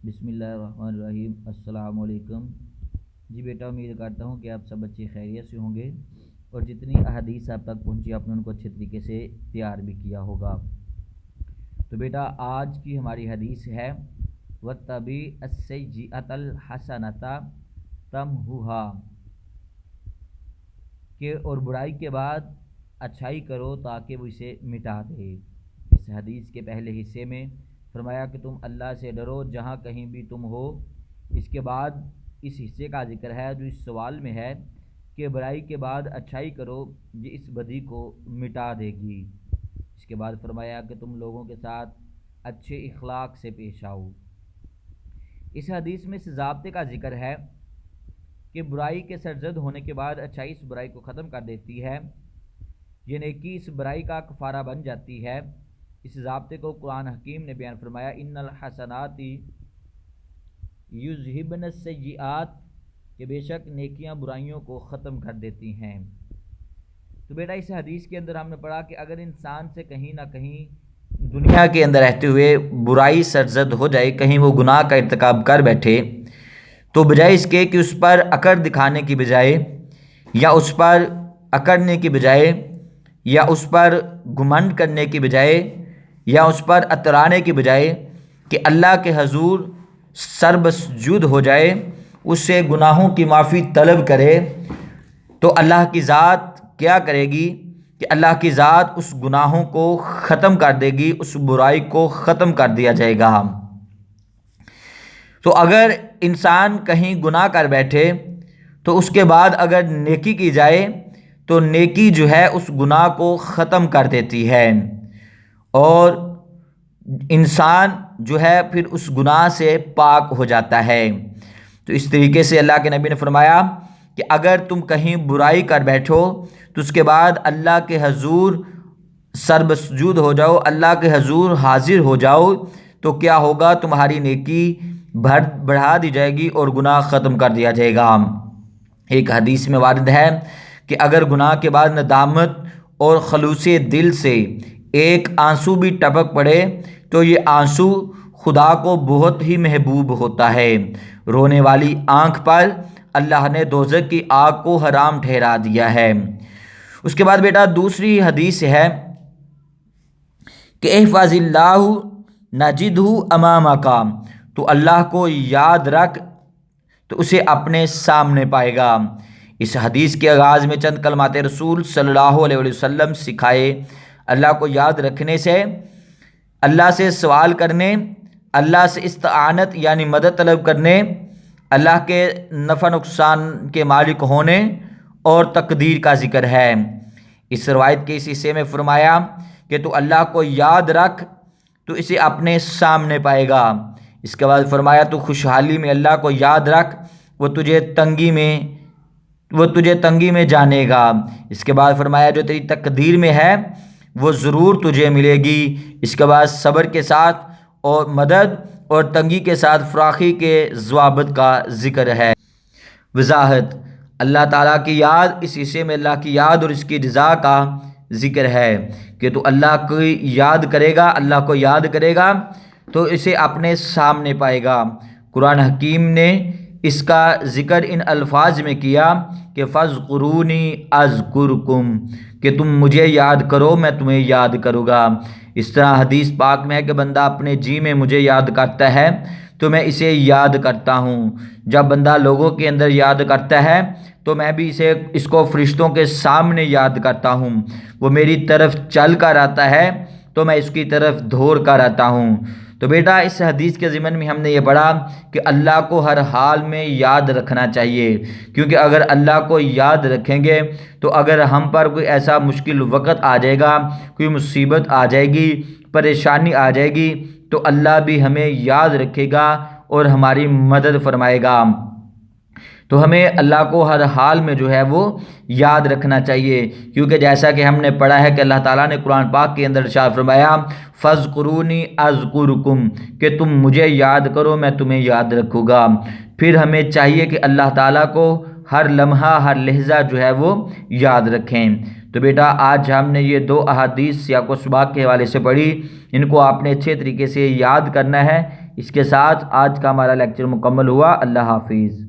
بسم اللہ الرحمن الرحیم۔ السلام علیکم۔ جی بیٹا، امید کرتا ہوں کہ آپ سب بچے خیریت سے ہوں گے اور جتنی احادیث آپ تک پہنچی آپ نے ان کو اچھے طریقے سے تیار بھی کیا ہوگا۔ تو بیٹا آج کی ہماری حدیث ہے وَاتَّبِعِ السَّیِّئَةَ الْحَسَنَةَ تَمْحُھا، کہ اور برائی کے بعد اچھائی کرو تاکہ وہ اسے مٹا دے۔ اس حدیث کے پہلے حصے میں فرمایا کہ تم اللہ سے ڈرو جہاں کہیں بھی تم ہو۔ اس کے بعد اس حصے کا ذکر ہے جو اس سوال میں ہے کہ برائی کے بعد اچھائی کرو، یہ اس بدی کو مٹا دے گی۔ اس کے بعد فرمایا کہ تم لوگوں کے ساتھ اچھے اخلاق سے پیش آؤ۔ اس حدیث میں اس ضابطے کا ذکر ہے کہ برائی کے سرزد ہونے کے بعد اچھائی اس برائی کو ختم کر دیتی ہے، یہ نیکی اس برائی کا کفارہ بن جاتی ہے۔ اس ضابطے کو قرآن حکیم نے بیان فرمایا ان الحسنات یذہبن السیئات، کہ بے شک نیکیاں برائیوں کو ختم کر دیتی ہیں۔ تو بیٹا اس حدیث کے اندر ہم نے پڑھا کہ اگر انسان سے کہیں نہ کہیں دنیا کے اندر رہتے ہوئے برائی سرزد ہو جائے، کہیں وہ گناہ کا ارتکاب کر بیٹھے، تو بجائے اس کے کہ اس پر اکڑ دکھانے کی بجائے یا اس پر اکڑنے کی بجائے یا اس پر گھمنڈ کرنے کی بجائے یا اس پر اترانے کی بجائے کہ اللہ کے حضور سر بسجود ہو جائے، اس سے گناہوں کی معافی طلب کرے، تو اللہ کی ذات کیا کرے گی کہ اللہ کی ذات اس گناہوں کو ختم کر دے گی، اس برائی کو ختم کر دیا جائے گا۔ تو اگر انسان کہیں گناہ کر بیٹھے تو اس کے بعد اگر نیکی کی جائے تو نیکی جو ہے اس گناہ کو ختم کر دیتی ہے، اور انسان جو ہے پھر اس گناہ سے پاک ہو جاتا ہے۔ تو اس طریقے سے اللہ کے نبی نے فرمایا کہ اگر تم کہیں برائی کر بیٹھو تو اس کے بعد اللہ کے حضور سر بسجود ہو جاؤ، اللہ کے حضور حاضر ہو جاؤ، تو کیا ہوگا؟ تمہاری نیکی بڑھا دی جائے گی اور گناہ ختم کر دیا جائے گا۔ ایک حدیث میں وارد ہے کہ اگر گناہ کے بعد ندامت اور خلوص دل سے ایک آنسو بھی ٹپک پڑے تو یہ آنسو خدا کو بہت ہی محبوب ہوتا ہے۔ رونے والی آنکھ پر اللہ نے دوزخ کی آگ کو حرام ٹھہرا دیا ہے۔ اس کے بعد بیٹا دوسری حدیث ہے کہ احفظ اللہ نجدہ امامک، تو اللہ کو یاد رکھ تو اسے اپنے سامنے پائے گا۔ اس حدیث کے آغاز میں چند کلمات رسول صلی اللہ علیہ وسلم سکھائے۔ اللہ کو یاد رکھنے سے اللہ سے سوال کرنے، اللہ سے استعانت یعنی مدد طلب کرنے، اللہ کے نفع نقصان کے مالک ہونے اور تقدیر کا ذکر ہے۔ اس روایت کے اس حصے میں فرمایا کہ تو اللہ کو یاد رکھ تو اسے اپنے سامنے پائے گا۔ اس کے بعد فرمایا تو خوشحالی میں اللہ کو یاد رکھ، وہ تجھے تنگی میں جانے گا۔ اس کے بعد فرمایا جو تیری تقدیر میں ہے وہ ضرور تجھے ملے گی۔ اس کے بعد صبر کے ساتھ اور مدد اور تنگی کے ساتھ فراخی کے ضوابط کا ذکر ہے۔ وضاحت: اللہ تعالیٰ کی یاد، اس حصے میں اللہ کی یاد اور اس کی رضا کا ذکر ہے کہ تو اللہ کو یاد کرے گا، اللہ کو یاد کرے گا تو اسے اپنے سامنے پائے گا۔ قرآن حکیم نے اس کا ذکر ان الفاظ میں کیا کہ فاذکرونی اذکرکم، کہ تم مجھے یاد کرو میں تمہیں یاد کروں گا۔ اس طرح حدیث پاک میں ہے کہ بندہ اپنے جی میں مجھے یاد کرتا ہے تو میں اسے یاد کرتا ہوں۔ جب بندہ لوگوں کے اندر یاد کرتا ہے تو میں بھی اس کو فرشتوں کے سامنے یاد کرتا ہوں۔ وہ میری طرف چل کر آتا ہے تو میں اس کی طرف دوڑ کر آتا ہوں۔ تو بیٹا اس حدیث کے ضمن میں ہم نے یہ پڑھا کہ اللہ کو ہر حال میں یاد رکھنا چاہیے، کیونکہ اگر اللہ کو یاد رکھیں گے تو اگر ہم پر کوئی ایسا مشکل وقت آ جائے گا، کوئی مصیبت آ جائے گی، پریشانی آ جائے گی، تو اللہ بھی ہمیں یاد رکھے گا اور ہماری مدد فرمائے گا۔ تو ہمیں اللہ کو ہر حال میں جو ہے وہ یاد رکھنا چاہیے، کیونکہ جیسا کہ ہم نے پڑھا ہے کہ اللہ تعالیٰ نے قرآن پاک کے اندر ارشاد فرمایا فاذکرونی اذکرکم، کہ تم مجھے یاد کرو میں تمہیں یاد رکھوں گا۔ پھر ہمیں چاہیے کہ اللہ تعالیٰ کو ہر لمحہ ہر لحظہ جو ہے وہ یاد رکھیں۔ تو بیٹا آج ہم نے یہ دو احادیث سیاق و سباق کے حوالے سے پڑھی، ان کو آپ نے اچھے طریقے سے یاد کرنا ہے، اس کے ساتھ آج کا ہمارا لیکچر مکمل ہوا۔ اللہ حافظ۔